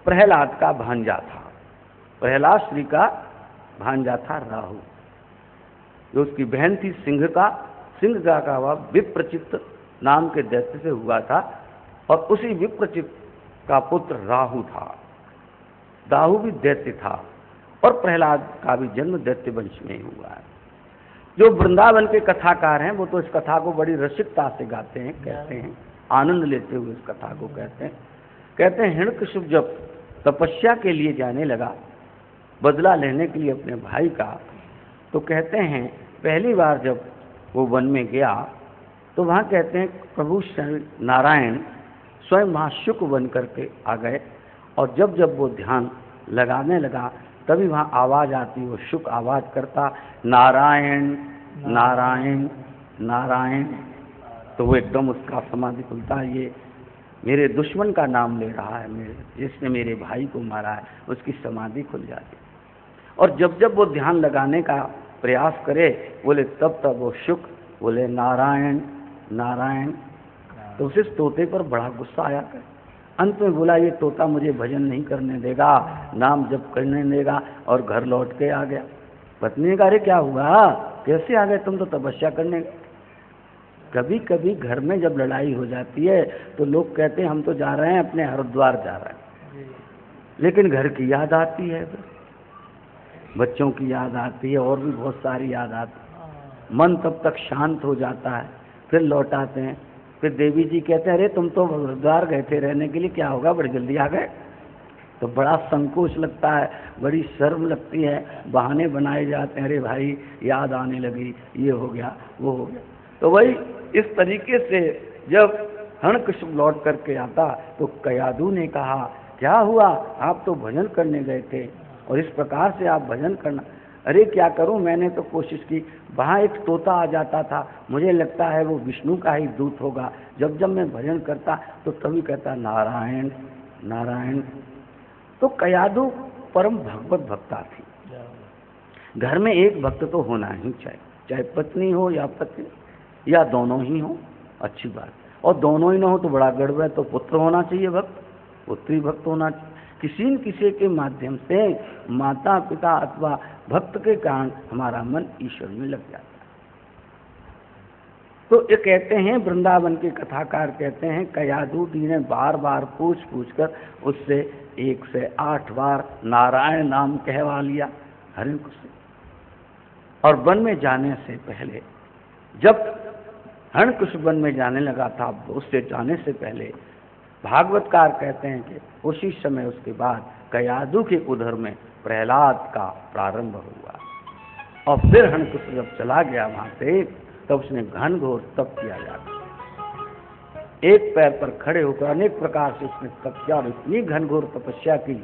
प्रहलाद का भांजा था। प्रहलाद श्री का भांजा था राहु, जो उसकी बहन थी सिंह का हुआ विप्रचित्त नाम के दैत्य से हुआ था, और उसी विप्रचित्त का पुत्र राहु था। राहु भी दैत्य था, और प्रहलाद का भी जन्म दैत्य वंश में ही हुआ है। जो वृंदावन के कथाकार हैं वो तो इस कथा को बड़ी रसिकता से गाते हैं, कहते हैं, आनंद लेते हुए इस कथा को कहते हैं हिरण्यकशिपु जब तपस्या के लिए जाने लगा, बदला लेने के लिए अपने भाई का, तो कहते हैं पहली बार जब वो वन में गया तो वहाँ कहते हैं प्रभु श्री नारायण स्वयं वहाँ शुक बन करके आ गए, और जब जब वो ध्यान लगाने लगा तभी वहाँ आवाज़ आती, वो शुक आवाज़ करता नारायण नारायण नारायण, तो वो एकदम उसका समाधि खुलता, ये मेरे दुश्मन का नाम ले रहा है, जिसने मेरे भाई को मारा है, उसकी समाधि खुल जाती। और जब जब वो ध्यान लगाने का प्रयास करे बोले तब तब वो शुक बोले नारायण नारायण, तो उसे तोते पर बड़ा गुस्सा आया कर। अंत में बोला ये तोता मुझे भजन नहीं करने देगा, नाम जप करने देगा, और घर लौट के आ गया। पत्नी ने कहा अरे क्या हुआ, कैसे आ गए तुम, तो तपस्या करने। कभी कभी घर में जब लड़ाई हो जाती है तो लोग कहते हैं हम तो जा रहे हैं अपने हरिद्वार जा रहे हैं, लेकिन घर की याद आती है, बच्चों की याद आती है, और भी बहुत सारी याद आती है। मन तब तक शांत हो जाता है, फिर लौट आते हैं, फिर देवी जी कहते हैं अरे तुम तो हरिद्वार गए थे रहने के लिए, क्या होगा बड़ी जल्दी आ गए। तो बड़ा संकोच लगता है, बड़ी शर्म लगती है, बहाने बनाए जाते हैं, अरे भाई याद आने लगी, ये हो गया वो हो गया। तो वही इस तरीके से जब हिरण्यकशिपु लौट करके आता तो कयादू ने कहा क्या हुआ, आप तो भजन करने गए थे और इस प्रकार से आप भजन करना। अरे क्या करूं, मैंने तो कोशिश की, वहाँ एक तोता आ जाता था, मुझे लगता है वो विष्णु का ही दूत होगा, जब जब मैं भजन करता तो तभी कहता नारायण नारायण। तो कयादू परम भगवत भक्ता थी। घर में एक भक्त तो होना ही चाहिए, चाहे पत्नी हो या पति या दोनों ही हो, अच्छी बात, और दोनों ही ना हो तो बड़ा गड़बड़, तो पुत्र होना चाहिए भक्त, पुत्री भक्त होना चाहिए। किसी न किसी के माध्यम से माता पिता अथवा भक्त के कारण हमारा मन ईश्वर में लग जाता है। तो ये कहते हैं वृंदावन के कथाकार कहते हैं कयादू जी ने बार बार पूछ कर उससे 1 से 8 बार नारायण नाम कहवा लिया हिरण्यकशिपु से। और वन में जाने से पहले, जब हिरण्यकशिपु वन में जाने लगा था, उससे जाने से पहले भागवतकार कहते हैं कि उसी समय उसके बाद कयादू के उदर में प्रहलाद का प्रारंभ हुआ, और फिर हिरण्यकशिपु जब चला गया वहां से तब उसने घनघोर तप किया जाता। एक पैर पर खड़े होकर अनेक प्रकार से उसने तप किया, और इतनी घनघोर तपस्या की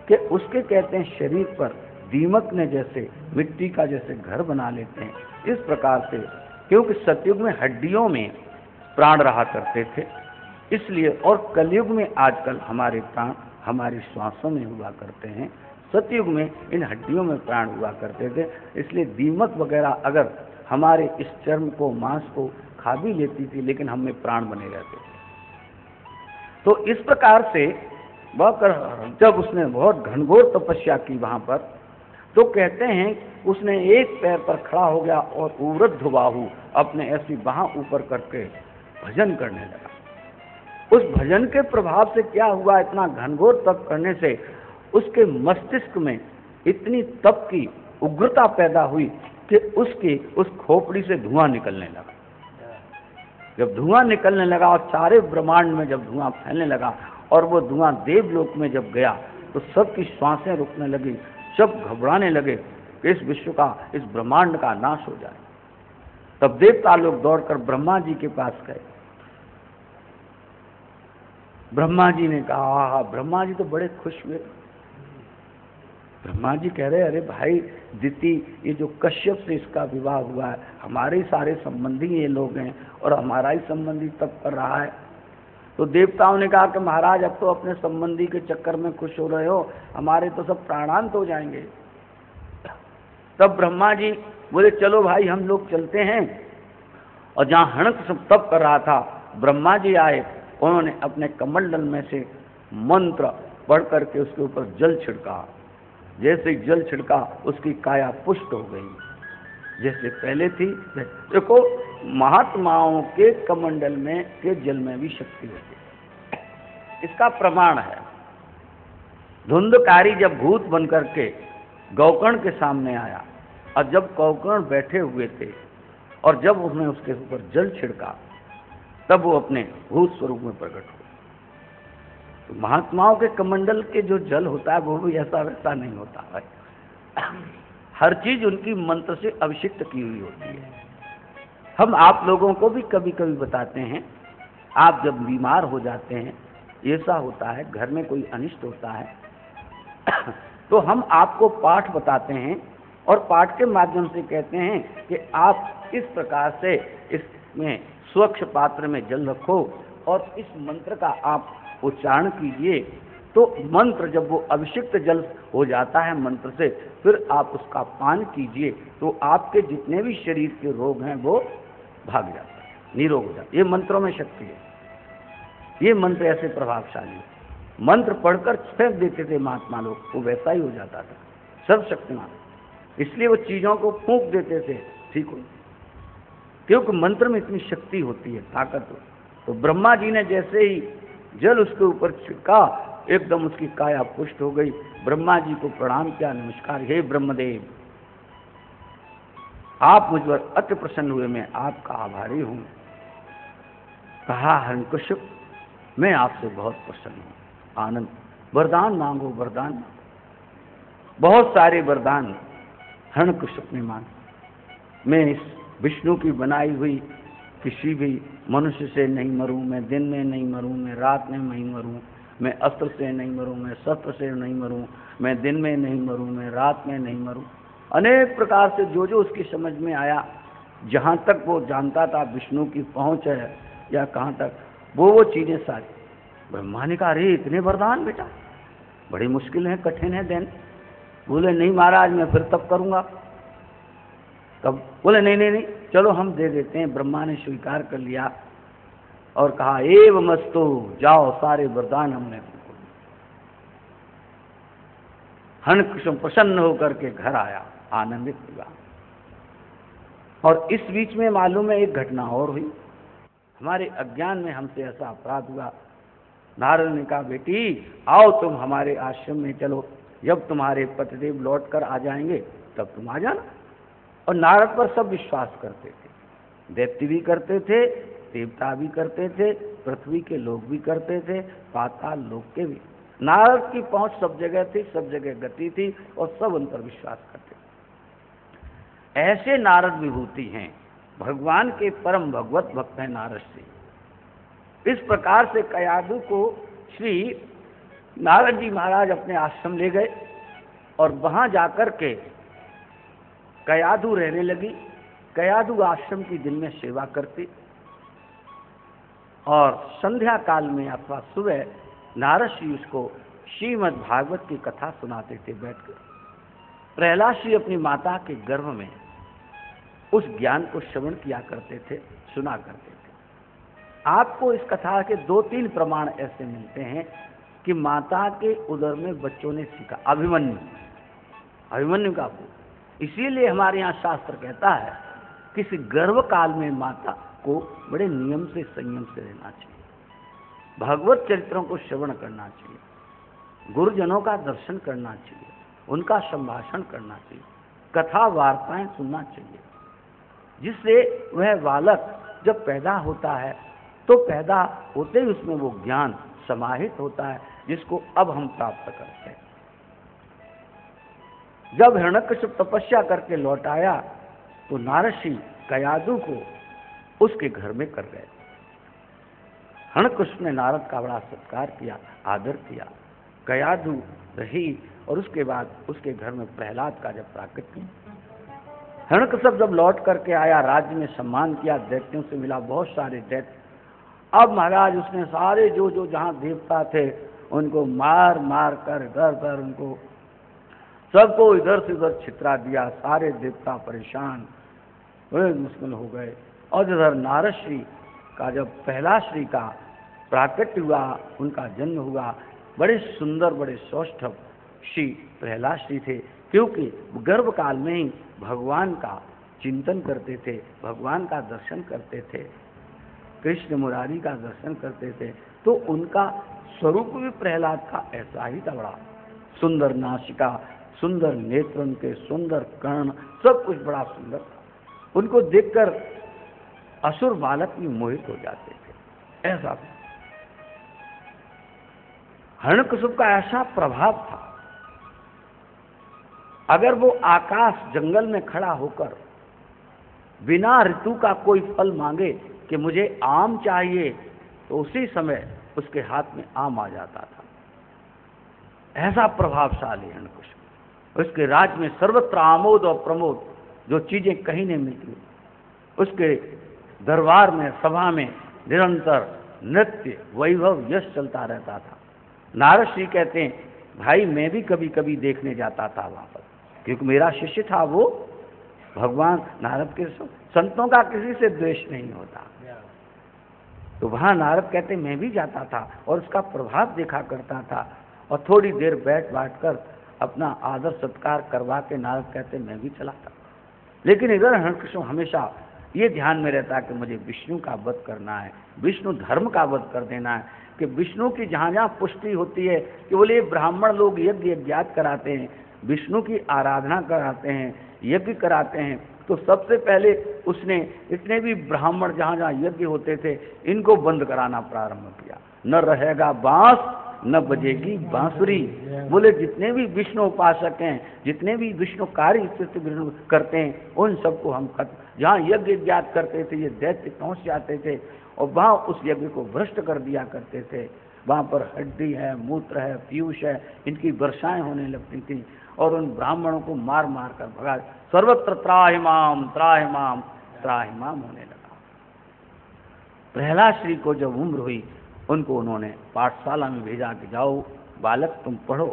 कि उसके कहते हैं शरीर पर दीमक ने जैसे मिट्टी का जैसे घर बना लेते हैं, इस प्रकार से, क्योंकि सतयुग में हड्डियों में प्राण रहा करते थे इसलिए, और कलयुग में आजकल हमारे प्राण हमारी श्वासों में हुआ करते हैं, सतयुग में इन हड्डियों में प्राण हुआ करते थे, इसलिए दीमक वगैरह अगर हमारे इस चर्म को मांस को खा भी लेती थी लेकिन हम में प्राण बने रहते थे। तो इस प्रकार से जब उसने बहुत घनघोर तपस्या की वहां पर, तो कहते हैं उसने एक पैर पर खड़ा हो गया और उवृद्ध बाहु अपने ऐसी बाह ऊपर करके भजन करने लगा। उस भजन के प्रभाव से क्या हुआ, इतना घनघोर तप करने से उसके मस्तिष्क में इतनी तप की उग्रता पैदा हुई कि उसकी उस खोपड़ी से धुआं निकलने लगा। जब धुआं निकलने लगा और सारे ब्रह्मांड में जब धुआं फैलने लगा और वो धुआं देवलोक में जब गया तो सबकी श्वासें रुकने लगी, सब घबराने लगे कि इस विश्व का, इस ब्रह्मांड का नाश हो जाए। तब देवता लोग दौड़कर ब्रह्मा जी के पास गए। ब्रह्मा जी ने कहा, ब्रह्मा जी तो बड़े खुश हुए। ब्रह्मा जी कह रहे अरे भाई दिति, ये जो कश्यप से इसका विवाह हुआ है, हमारे सारे संबंधी ये लोग हैं और हमारा ही संबंधी तप कर रहा है। तो देवताओं ने कहा कि महाराज अब तो अपने संबंधी के चक्कर में खुश हो रहे हो, हमारे तो सब प्राणांत हो जाएंगे। तब ब्रह्मा जी बोले चलो भाई हम लोग चलते हैं। और जहाँ हिरण्यकशिपु तप कर रहा था, ब्रह्मा जी आए, उन्होंने अपने कमंडल में से मंत्र बढ़ करके उसके ऊपर जल छिड़का। जैसे जल छिड़का उसकी काया पुष्ट हो गई, जैसे पहले थी। देखो, महात्माओं के कमंडल में के जल में भी शक्ति होती है, इसका प्रमाण है। धुंधकारी जब भूत बन करके गौकर्ण के सामने आया, और जब गौकर्ण बैठे हुए थे और जब उसने उसके ऊपर जल छिड़का, तब वो अपने भूत स्वरूप में प्रकट हुआ। तो महात्माओं के कमंडल के जो जल होता है वो भी ऐसा वैसा नहीं होता है। हर चीज उनकी मंत्र से अभिषिक्त की हुई होती है। हम आप लोगों को भी कभी कभी बताते हैं, आप जब बीमार हो जाते हैं, ऐसा होता है, घर में कोई अनिष्ट होता है, तो हम आपको पाठ बताते हैं और पाठ के माध्यम से कहते हैं कि आप इस प्रकार से इसमें स्वच्छ पात्र में जल रखो और इस मंत्र का आप उच्चारण कीजिए। तो मंत्र जब वो अभिषिक्त जल हो जाता है मंत्र से, फिर आप उसका पान कीजिए, तो आपके जितने भी शरीर के रोग हैं वो भाग जाते हैं, निरोग हो जाते। ये मंत्रों में शक्ति है, ये मंत्र ऐसे प्रभावशाली है। मंत्र पढ़कर फेंक देते थे महात्मा लोग, वो वैसा ही हो जाता था, सर्वशक्तिमान। इसलिए वो चीजों को फूंक देते थे, ठीक हो, क्योंकि मंत्र में इतनी शक्ति होती है, ताकत हो। तो ब्रह्मा जी ने जैसे ही जल उसके ऊपर छिड़का, एकदम उसकी काया पुष्ट हो गई। ब्रह्मा जी को प्रणाम किया, नमस्कार, हे ब्रह्मदेव, आप मुझ पर अति प्रसन्न हुए, मैं आपका आभारी हूं। कहा हिरण्यकश्यप, मैं आपसे बहुत प्रसन्न हूं, आनंद, वरदान मांगो, वरदान मांगो। बहुत सारे वरदान हिरण्यकश्यप ने मांगे। मैं इस विष्णु की बनाई हुई किसी भी मनुष्य से नहीं मरूं, मैं दिन में नहीं मरूं, मैं रात में नहीं मरूं, मैं अस्त्र से नहीं मरूं, मैं शस्त्र से नहीं मरूं, मैं दिन में नहीं मरूं, मैं रात में नहीं मरूं। अनेक प्रकार से जो जो उसकी समझ में आया, जहाँ तक वो जानता था विष्णु की पहुँच है या कहाँ तक, वो चीज़ें सारी। ब्रह्मा ने कहा, अरे इतने वरदान बेटा, बड़ी मुश्किल है, कठिन है देन। बोले नहीं महाराज, मैं फिर तब करूँगा। तब बोले नहीं नहीं नहीं, चलो हम दे देते हैं। ब्रह्मा ने स्वीकार कर लिया और कहा, एव मस्तु, जाओ, सारे वरदान हमने तुमको। हिरण्यकश्यप प्रसन्न होकर के घर आया, आनंदित हुआ। और इस बीच में मालूम है एक घटना और हुई। हमारे अज्ञान में हमसे ऐसा अपराध हुआ। नारद ने कहा, बेटी आओ तुम हमारे आश्रम में चलो, जब तुम्हारे पतिदेव लौट कर आ जाएंगे तब तुम आ जाना। और नारद पर सब विश्वास करते थे, दैत्य भी करते थे, देवता भी करते थे, पृथ्वी के लोग भी करते थे, पाताल लोक के भी। नारद की पहुंच सब जगह थी, सब जगह गति थी और सब उन पर विश्वास करते थे। ऐसे नारद विभूति हैं, भगवान के परम भगवत भक्त हैं नारद से। इस प्रकार से कयादु को श्री नारद जी महाराज अपने आश्रम ले गए और वहां जाकर के कयादु रहने लगी। कयादु आश्रम की दिन में सेवा करती और संध्या काल में अथवा सुबह नारद जी उसको श्रीमद् भागवत की कथा सुनाते थे बैठकर। प्रहलाद जी अपनी माता के गर्भ में उस ज्ञान को श्रवण किया करते थे, सुना करते थे। आपको इस कथा के 2-3 प्रमाण ऐसे मिलते हैं कि माता के उदर में बच्चों ने सीखा। अभिमन्यु का पुत्र। इसीलिए हमारे यहाँ शास्त्र कहता है किसी गर्भ काल में माता को बड़े नियम से, संयम से रहना चाहिए, भागवत चरित्रों को श्रवण करना चाहिए, गुरुजनों का दर्शन करना चाहिए, उनका संभाषण करना चाहिए, कथा वार्ताएं सुनना चाहिए, जिससे वह बालक जब पैदा होता है तो पैदा होते ही उसमें वो ज्ञान समाहित होता है जिसको अब हम प्राप्त करते हैं। जब हिरण्यकश्यप तपस्या करके लौट आया तो नारद कयादु को उसके घर में कर गए। हिरण्यकश्यप ने नारद का बड़ा सत्कार किया, आदर किया। कयादु रही और उसके बाद उसके घर में प्रहलाद का जब प्राकट्य। हिरण्यकश्यप जब लौट करके आया, राज्य में सम्मान किया, दैत्यों से मिला, बहुत सारे दैत्य। अब महाराज उसने सारे जो जो जहाँ देवता थे उनको मार मार कर घर उनको सबको इधर से उधर छितरा दिया। सारे देवता परेशान बड़े मुश्किल हो गए। और इधर नारद श्री का जब पहला श्री का प्राकट्य हुआ, उनका जन्म हुआ, बड़े सुंदर, बड़े सौष्ठव श्री प्रहलाद श्री थे, क्योंकि गर्भ काल में ही भगवान का चिंतन करते थे, भगवान का दर्शन करते थे, कृष्ण मुरारी का दर्शन करते थे। तो उनका स्वरूप भी प्रहलाद का ऐसा ही था, बड़ा सुंदर नासिका, सुंदर नेत्र, उनके सुंदर कर्ण, सब कुछ बड़ा सुंदर था। उनको देखकर असुर बालक भी मोहित हो जाते थे, ऐसा था। हिरण्यकशिपु का ऐसा प्रभाव था, अगर वो आकाश जंगल में खड़ा होकर बिना ऋतु का कोई फल मांगे कि मुझे आम चाहिए, तो उसी समय उसके हाथ में आम आ जाता था। ऐसा प्रभावशाली हिरण्यकशिपु। उसके राज्य में सर्वत्र आमोद और प्रमोद, जो चीजें कहीं नहीं मिलती, उसके दरबार में, सभा में निरंतर नृत्य, वैभव, यश चलता रहता था। नारद श्री कहते हैं, भाई मैं भी कभी कभी देखने जाता था वहां पर, क्योंकि मेरा शिष्य था वो भगवान नारद के। संतों का किसी से द्वेष नहीं होता, तो वहां नारद कहते मैं भी जाता था और उसका प्रभाव देखा करता था, और थोड़ी देर बैठ कर अपना आदर सत्कार करवा के नारद कहते मैं भी चला था। लेकिन इधर हिरण्यकशिपु हमेशा ये ध्यान में रहता कि मुझे विष्णु का वध करना है, विष्णु धर्म का वध कर देना है, कि विष्णु की जहाँ जहाँ पुष्टि होती है कि बोले ब्राह्मण लोग यज्ञ यज्ञात कराते हैं, विष्णु की आराधना कराते हैं, यज्ञ कराते हैं, तो सबसे पहले उसने इतने भी ब्राह्मण जहाँ जहाँ यज्ञ होते थे इनको बंद कराना प्रारंभ किया। न रहेगा बांस न बजेगी बांसुरी। बोले जितने भी विष्णु उपासक हैं, जितने भी विष्णु कार्य करते हैं, उन सबको हम जहाँ यज्ञ ज्ञात करते थे ये दैत्य पहुँच जाते थे और वहाँ उस यज्ञ को भ्रष्ट कर दिया करते थे। वहाँ पर हड्डी है, मूत्र है, पीयूष है, इनकी वर्षाएं होने लगती थी और उन ब्राह्मणों को मार मार कर भगा। सर्वत्र त्राहिमाम त्राहिमाम त्राहिमाम होने लगा। प्रहलाद श्री को जब उम्र हुई, उनको उन्होंने पाठशाला में भेजा कि जाओ बालक तुम पढ़ो।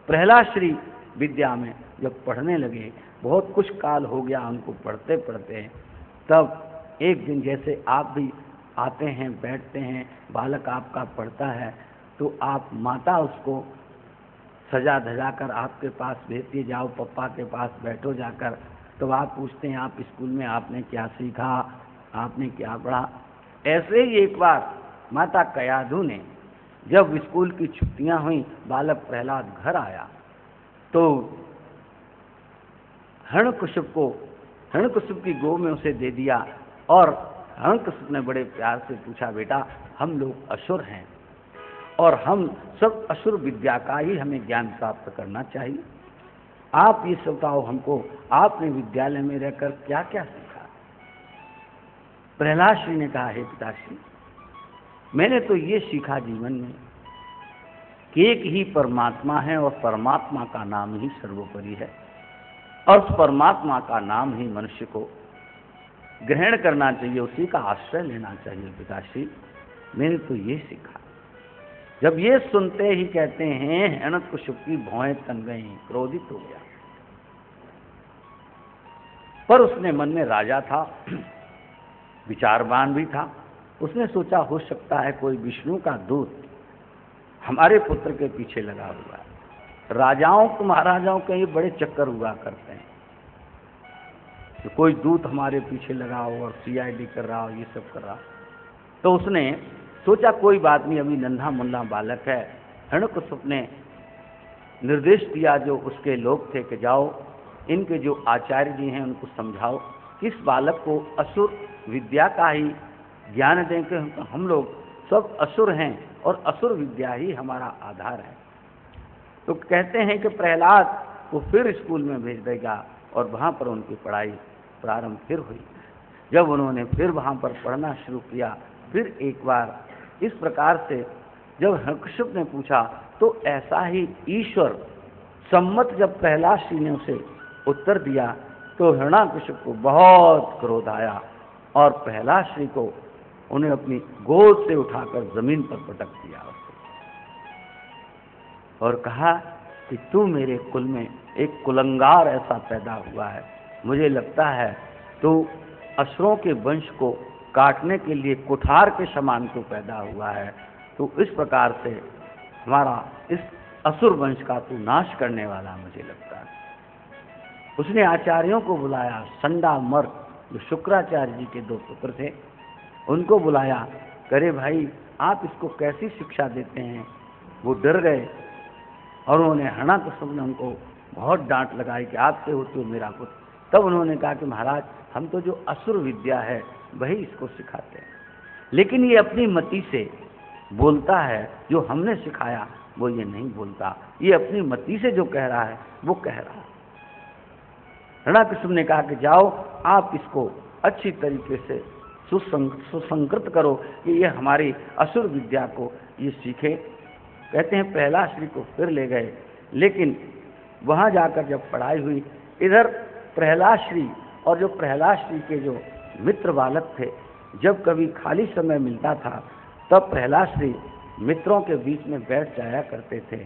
प्रहलाद श्री विद्या में जब पढ़ने लगे, बहुत कुछ काल हो गया उनको पढ़ते पढ़ते, तब एक दिन जैसे आप भी आते हैं, बैठते हैं, बालक आपका पढ़ता है, तो आप माता उसको सजा धजा कर आपके पास भेजती, जाओ पप्पा के पास बैठो जाकर। तो आप पूछते हैं आप स्कूल में आपने क्या सीखा, आपने क्या पढ़ा। ऐसे ही एक बार माता कयाधु ने, जब स्कूल की छुट्टियां हुई, बालक प्रहलाद घर आया, तो हिरण्यकशिपु की गो में उसे दे दिया और हिरण्यकशिपु ने बड़े प्यार से पूछा, बेटा हम लोग असुर हैं और हम सब असुर विद्या का ही हमें ज्ञान प्राप्त करना चाहिए। आप ये बताओ हमको, आपने विद्यालय में रहकर क्या क्या सीखा। प्रहलाद श्री ने कहा, हे पिताश्री, मैंने तो ये सीखा जीवन में कि एक ही परमात्मा है और परमात्मा का नाम ही सर्वोपरि है और उस परमात्मा का नाम ही मनुष्य को ग्रहण करना चाहिए, उसी का आश्रय लेना चाहिए। पिताश्री मैंने तो ये सीखा। जब ये सुनते ही कहते हैं हिरण्यकशिपु की भौहें तन गई, क्रोधित हो गया। पर उसने मन में राजा था, विचारवान भी था। उसने सोचा हो सकता है कोई विष्णु का दूत हमारे पुत्र के पीछे लगा हुआ है। राजाओं को, महाराजाओं के ये बड़े चक्कर हुआ करते हैं, तो कोई दूत हमारे पीछे लगा हो और CID कर रहा हो, ये सब कर रहा हो। तो उसने सोचा कोई बात नहीं, अभी नन्हा मुन्ना बालक है। हिरण्यकशिपु ने निर्देश दिया जो उसके लोग थे कि जाओ इनके जो आचार्य जी हैं उनको समझाओ कि इस बालक को असुर विद्या का ही ज्ञान दें कि हम लोग सब असुर हैं और असुर विद्या ही हमारा आधार है। तो कहते हैं कि प्रहलाद को फिर स्कूल में भेज देगा और वहाँ पर उनकी पढ़ाई प्रारंभ फिर हुई। जब उन्होंने फिर वहाँ पर पढ़ना शुरू किया, फिर एक बार इस प्रकार से जब हिरण्यकशिपु ने पूछा, तो ऐसा ही ईश्वर सम्मत जब प्रहलाद श्री ने उसे उत्तर दिया, तो हिरण्यकशिपु को बहुत क्रोध आया और प्रहलाद श्री को उन्हें अपनी गोद से उठाकर जमीन पर पटक दिया और कहा कि तू मेरे कुल में एक कुलंगार ऐसा पैदा हुआ है, मुझे लगता है तू असुरों के वंश को काटने के लिए कुठार के समान तू पैदा हुआ है। तो इस प्रकार से हमारा इस असुर वंश का तू नाश करने वाला मुझे लगता है। उसने आचार्यों को बुलाया, संडा मर्क जो शुक्राचार्य जी के 2 पुत्र थे उनको बुलाया, करे भाई आप इसको कैसी शिक्षा देते हैं। वो डर गए और उन्होंने हरणाकश्यप ने उनको बहुत डांट लगाई कि आपसे हो तो मेरा पुत्र। तब उन्होंने कहा कि महाराज हम तो जो असुर विद्या है वही इसको सिखाते हैं, लेकिन ये अपनी मति से बोलता है, जो हमने सिखाया वो ये नहीं बोलता, ये अपनी मति से जो कह रहा है वो कह रहा है। हरणाकश्यप ने कहा कि जाओ आप इसको अच्छी तरीके से सुसंकृत करो कि ये हमारी असुर विद्या को ये सीखे। कहते हैं प्रहलाद श्री को फिर ले गए, लेकिन वहाँ जाकर जब पढ़ाई हुई, इधर प्रहलाद श्री और जो प्रहलाद श्री के जो मित्र बालक थे, जब कभी खाली समय मिलता था तब प्रहलाद श्री मित्रों के बीच में बैठ जाया करते थे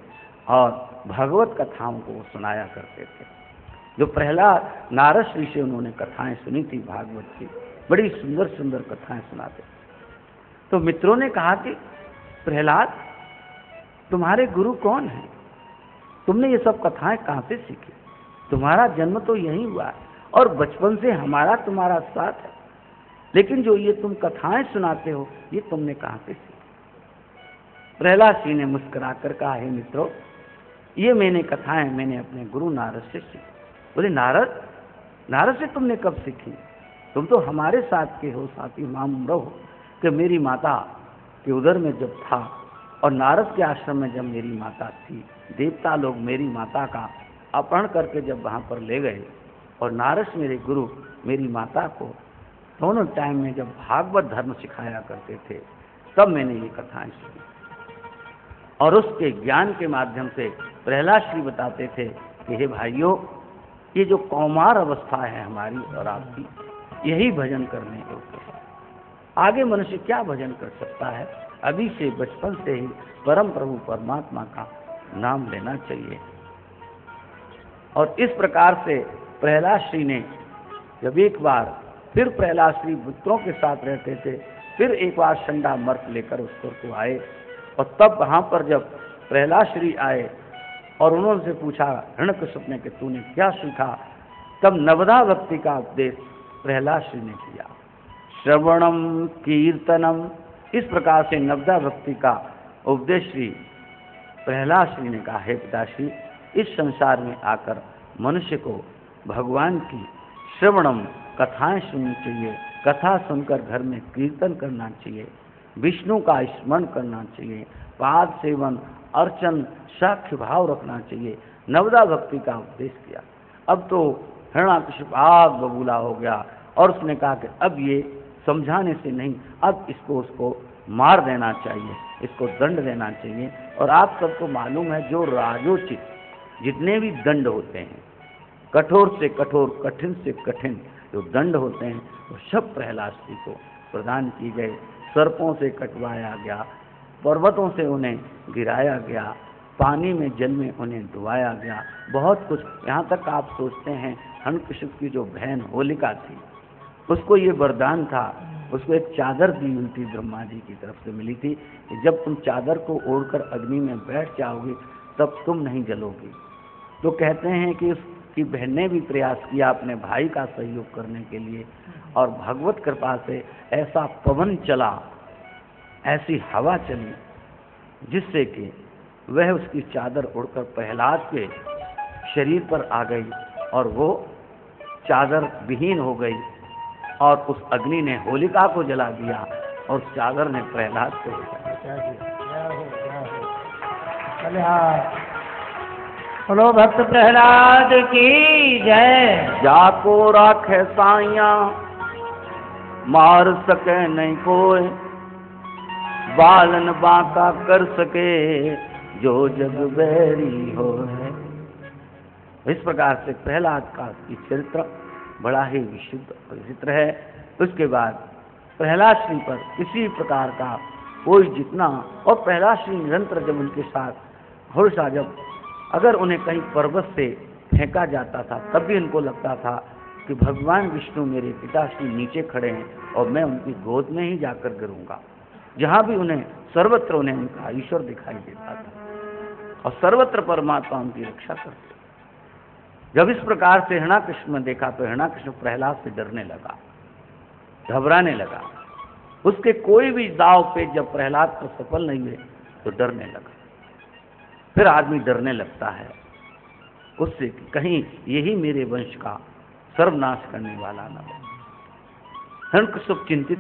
और भगवत कथाओं को सुनाया करते थे। जो प्रहलाद नारद श्री से उन्होंने कथाएं सुनी थी भागवत की, बड़ी सुंदर सुंदर कथाएं सुनाते। तो मित्रों ने कहा कि प्रहलाद तुम्हारे गुरु कौन है, तुमने ये सब कथाएं कहाँ से सीखी, तुम्हारा जन्म तो यहीं हुआ है और बचपन से हमारा तुम्हारा साथ है, लेकिन जो ये तुम कथाएं सुनाते हो ये तुमने कहाँ से सीखी। प्रहलाद सिंह ने मुस्कुराकर कहा, हे मित्रों ये मैंने कथाएं मैंने अपने गुरु नारद से सीखी। बोले नारद, नारद से तुमने कब सीखी, तुम तो हमारे साथ के हो, साथी माम रहो कि मेरी माता के उदर में जब था और नारद के आश्रम में जब मेरी माता थी, देवता लोग मेरी माता का अपहरण करके जब वहाँ पर ले गए और नारद मेरे गुरु मेरी माता को दोनों टाइम में जब भागवत धर्म सिखाया करते थे, तब मैंने ये कथाएं सुनी। और उसके ज्ञान के माध्यम से प्रहलाद श्री बताते थे कि हे भाइयों, ये जो कौमार अवस्था है हमारी और आपकी, यही भजन करने योग्य है। आगे मनुष्य क्या भजन कर सकता है, अभी से बचपन से ही परम प्रभु परमात्मा का नाम लेना चाहिए। और इस प्रकार से प्रहलाद श्री ने जब एक बार फिर प्रहलाद श्री मित्रों के साथ रहते थे, फिर एक बार संडा मर्क लेकर उस पर को आए और तब वहाँ पर जब प्रहलाद श्री आए और उन्होंने से पूछा हिरण्यकश्यप ने कि तूने क्या सीखा, तब नवदा भक्ति का उपदेश प्रहलाद श्री ने किया। श्रवणम कीर्तनम, इस प्रकार से नवदा भक्ति का उपदेश श्री प्रहलाद श्री ने कहा, हे पिताश्री इस संसार में आकर मनुष्य को भगवान की श्रवणम कथाएं सुननी चाहिए, कथा सुनकर घर में कीर्तन करना चाहिए, विष्णु का स्मरण करना चाहिए, पाद सेवन अर्चन साक्ष्य भाव रखना चाहिए। नवदा भक्ति का उपदेश किया। अब तो हिरण्याकश्यप आग बबूला हो गया और उसने कहा कि अब ये समझाने से नहीं, अब इसको उसको मार देना चाहिए, इसको दंड देना चाहिए। और आप सबको मालूम है जो राजोचित जितने भी दंड होते हैं, कठोर से कठोर कठिन से कठिन जो दंड होते हैं वो सब प्रहलाद श्री को प्रदान की गए। सर्पों से कटवाया गया, पर्वतों से उन्हें गिराया गया, पानी में जल में उन्हें डुबाया गया, बहुत कुछ। यहाँ तक आप सोचते हैं हिरण्यकश्यप की जो बहन होलिका थी उसको ये वरदान था, उसको एक चादर दी हुई थी, ब्रह्मा जी की तरफ से मिली थी कि जब तुम चादर को ओढ़कर अग्नि में बैठ जाओगे तब तुम नहीं जलोगी। तो कहते हैं कि उसकी बहन ने भी प्रयास किया अपने भाई का सहयोग करने के लिए और भगवत कृपा से ऐसा पवन चला, ऐसी हवा चली जिससे कि वह उसकी चादर उड़कर प्रहलाद के शरीर पर आ गई और वो चादर विहीन हो गई और उस अग्नि ने होलिका को जला दिया और चादर ने प्रहलाद को जला दिया। बोलो भक्त प्रहलाद की जय। जाको राखे साइया मार सके नहीं कोई, बालन बांका कर सके जो जग बैरी हो है। इस प्रकार से प्रहलाद का चरित्र बड़ा ही विशुद्ध पवित्र है। उसके बाद प्रहलाद श्री पर किसी प्रकार का कोई जितना, और प्रहलाद श्री निरंतर जब उनके साथ हमेशा जब अगर उन्हें कहीं पर्वत से फेंका जाता था तब भी उनको लगता था कि भगवान विष्णु मेरे पिताश्री नीचे खड़े हैं और मैं उनकी गोद में ही जाकर गिरूंगा। जहाँ भी उन्हें सर्वत्र उन्हें उनका ईश्वर दिखाई देता था। और सर्वत्र परमात्मा उनकी रक्षा करते। जब इस प्रकार से हिरण्याकश्यप ने देखा तो हिरण्याकश्यप प्रहलाद से डरने लगा, घबराने लगा। उसके कोई भी दाव पे जब प्रहलाद पर सफल नहीं हुए तो डरने लगा। फिर आदमी डरने लगता है उससे कि कहीं यही मेरे वंश का सर्वनाश करने वाला न हो। हिरण्याकश्यप चिंतित